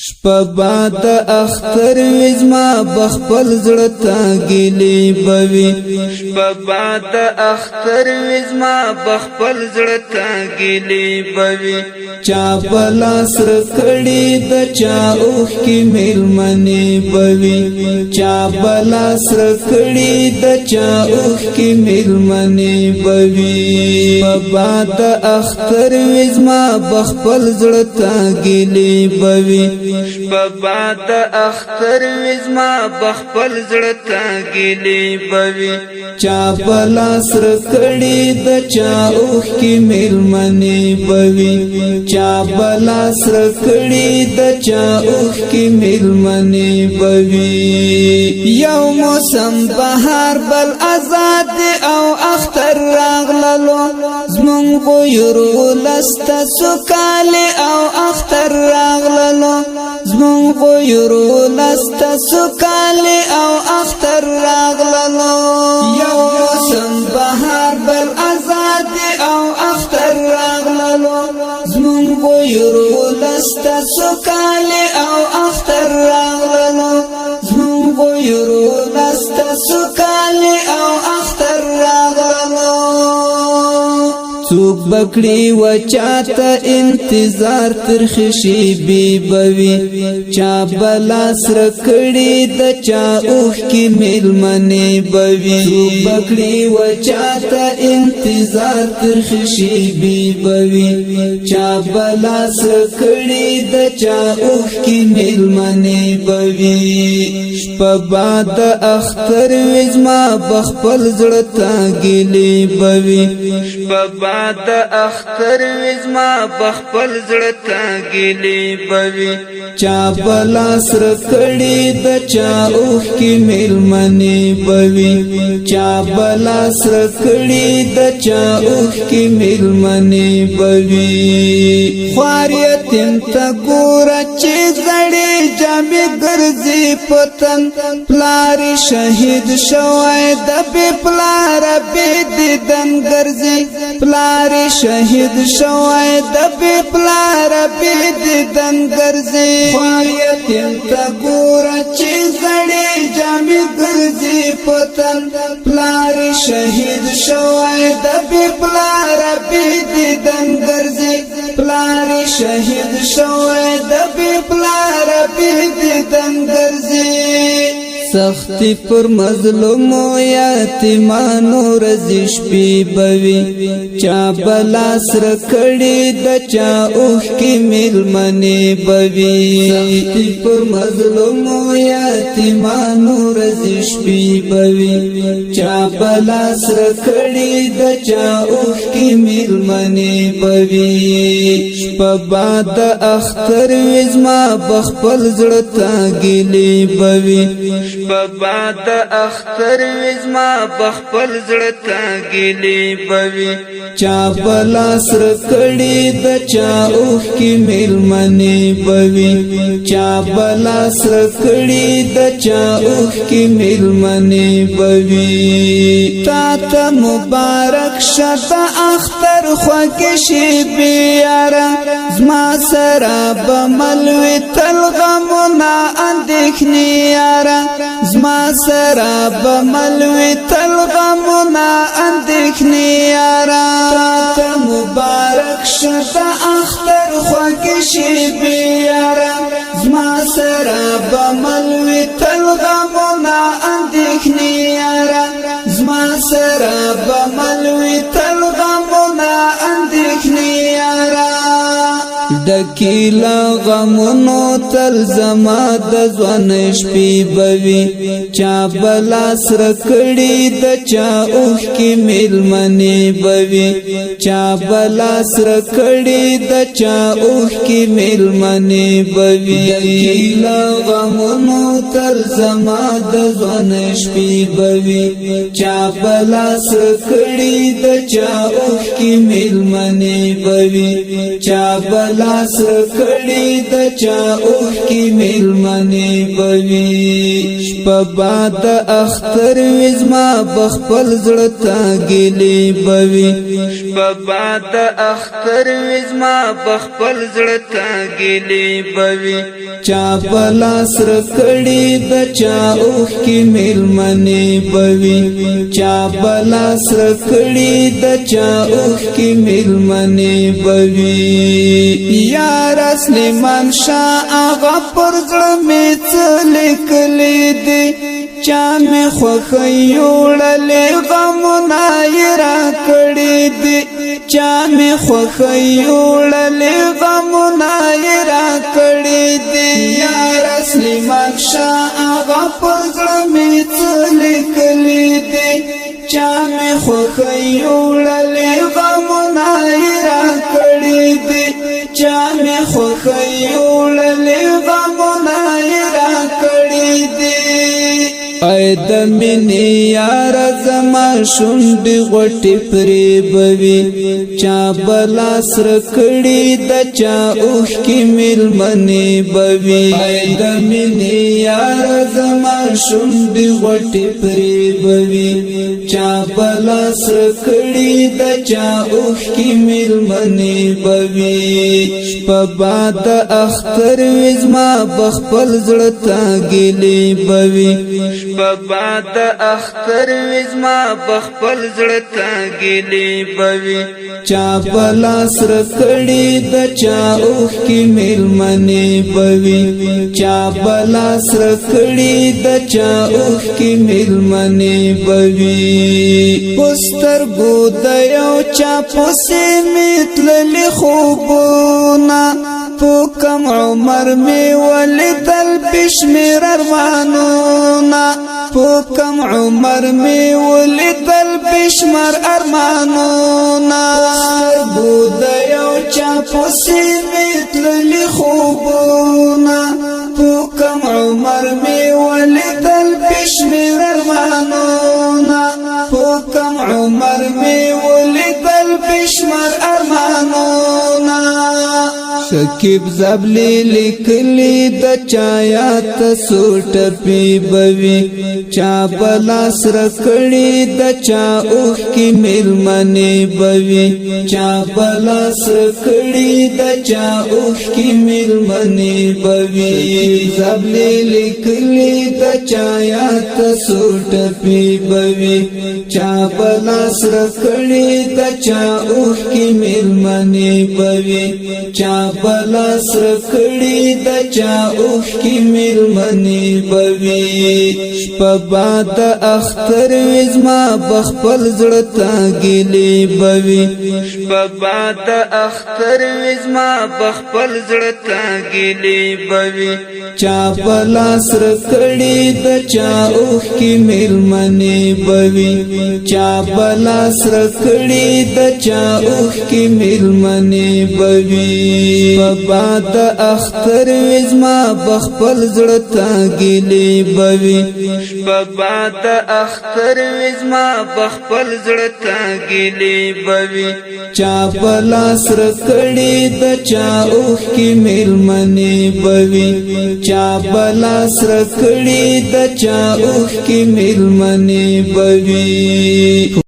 شپه د اختر وزما بخپل زړه تا ګلې بوي شپه د اختر وزما بخپل زړه تا ګلې بوي چا بلا سر کړي د چا اوخ کی ملمنې بوي چا بلا سر کړي د چا اوخ کی ملمنې بوي شپه د اختر وزما بخپل زړه تا ګلې بوي شپه د اختر وزما بخپل زړه تا ګلې بوي چا بلا سر کړي د چا اوخ کی ملمنې بوي چا بلا سر کړي د چا اوخ کی ملمنې بوي یو موسم بهار بل آزاد او اختر راغللو زمون غویرو لستا سوکاله او اختر راغللو زمون غویرو لستا سوکاله او اختر راغللو یو موسم بهار بل آزاد او اختر راغللو زمون غویرو لستا سوکاله او اختر راغللو زمون غویرو لستا سوکاله او اختر راغللو څوک بکړي و چاته انتظار تر خشي بي بوي چا بلا سر کړي د چا اوخ کی ملمنې بوي څوک بکړي و چاته انتظار تر خشي بي بوي چا بلا سر کړي د چا اوخ کی ملمنې بوي شپه د اختر وزما بخپل زړه تا ګلې بوي شپه د اختر وزما بخپل زړه تا ګلې بوي چا بلا سر کړي د چا اوخ کی ملمنې بوي چا بلا سر کړي د چا اوخ کی ملمنې بوي خوار یتیم تا ګور چې زړې جامې ګرځي پتن پلار شهید شوی د بی پلار بی دیدن ګرځي پلار شهید شوی د بی پلار بی دیدن ګرځي خوار یتیم تا ګور چې زړې جامې ګرځي پتن پلار شهید شوی د بی پلار بی دیدن ګرځي پلار شهید شوی د بی پلار بی دیدن ګرځي سختی پر مظلومو یتیمانو رزش پی بوي چا بلا سر کړي د چا اوخ کی ملمنې بوي سختی پر مظلومو یتیمانو رزش پی بوي چا بلا سر کړي د چا اوخ کی ملمنې بوي شپه د اختر وزما بخپل زړه تا ګلې بوي شپه د اختر وزما بخپل زړه تا ګلې بوي چا بلا سر کړي د چا اوخ کی ملمنې بوي چا بلا سر کړي د چا اوخ کی ملمنې بوي تا ته مبارک شه اختر خوږ شي بیاره زما سره بملوي تل غمونه اندېښنې یاره زما سره بملوي تل غمونه اندېښنې یاره ته مبارک شه د اختر خوږ شي بیاره زما سره بملوي تل غمونه اندېښنې یاره زما سره بملوي تل غمونه اندېښنې یاره دکیلا غمونو تل زما د ځوان شپې بوي چا بلا سر کړي د چا اوخ کی ملمنې بوي چا بلا سر کړي د چا اوخ کی ملمنې بوي دکیلا غمونو تل زما د ځوان شپې بوي چا بلا سر کړي د چا اوخ کی ملمنې بوي چا بلا سر کړي د چا اوخ کی میلمنې بوي شپه باد اختر وزما بخپل زړه تا ګلې بوي شپه باد اختر وزما بخپل زړه تا ګلې بوي چا بلا سر کړي د چا اوخ کی میلمنې بوي چا بلا سر کړي د چا اوخ کی میلمنې بوي یار سلیمان شاه آغا پر زړه می څه لیکلې دي چا می خوښي وړلې غمونه یې راکړې دي چا می خوښي وړلې غمونه یې راکړې دي یار سلیمان شاه آغا پر زړه می څه لیکلې دي چا می خوښي وړلې غمونه یې راکړې دي چا می خوښي وړلې غمونه یې راکړې دي اې د مینې یار زما شونډې غوټې پرې بوي چا بلا سر کړي د چا اوښ کې میلمنې بوي اې د مینې یار زما شونډې غوټې پرې بوي چا بلا سر کړي د چا اوښ کې میلمنې بوي شپه باد اختر وزما بخپل زړه تا ګلې بوي شپه باد اختر وزما بخپل زړه تا ګلې بوي چا بلا سر کړي د چا اوښ کې میلمنې بوي چا بلا سر کړي د چا اوښ کې میلمنې بوي پستر ګود یو چا پسې میتللې خوبونه په کم عمر می ولیدل بشمیر ارمانونه په کم عمر می ولیدل بشمیر ارمانونه بود یو چا پسې میتللې خوبونه په کم عمر می ولیدل بشمیر ارمانونه په کم عمر می ولیدل بشمیر ارمانونه شکیب زبلی لیکلی د چایات سوټ پی بوي چا بلا سر کړي د چا اوخ کی میلمنې بوي چا بلا سر کړي د چا اوخ کی میلمنې بوي زبلی لیکلی د چایات سوټ پی بوي چا بلا سر کړي د چا اوخ کی میلمنې بوي چا بلا سر کړي د چا اوخ کی میلمنې بوي شپه باد اختر وزما بخپل زړه تا ګلې بوي شپه باد اختر وزما بخپل زړه تا ګلې بوي چا بلا سر کړي د چا اوخ کی میلمنې بوي چا بلا سر کړي د چا اوخ کی میلمنې بوي باد اختر وزما بخپل زړه تا ګلې بوي شپه باد اختر وزما بخپل زړه تا ګلې بوي چا بلا سر کړي د چا اوخ کی میلمنې بوي چا بلا سر کړي د چا اوخ کی میلمنې بوي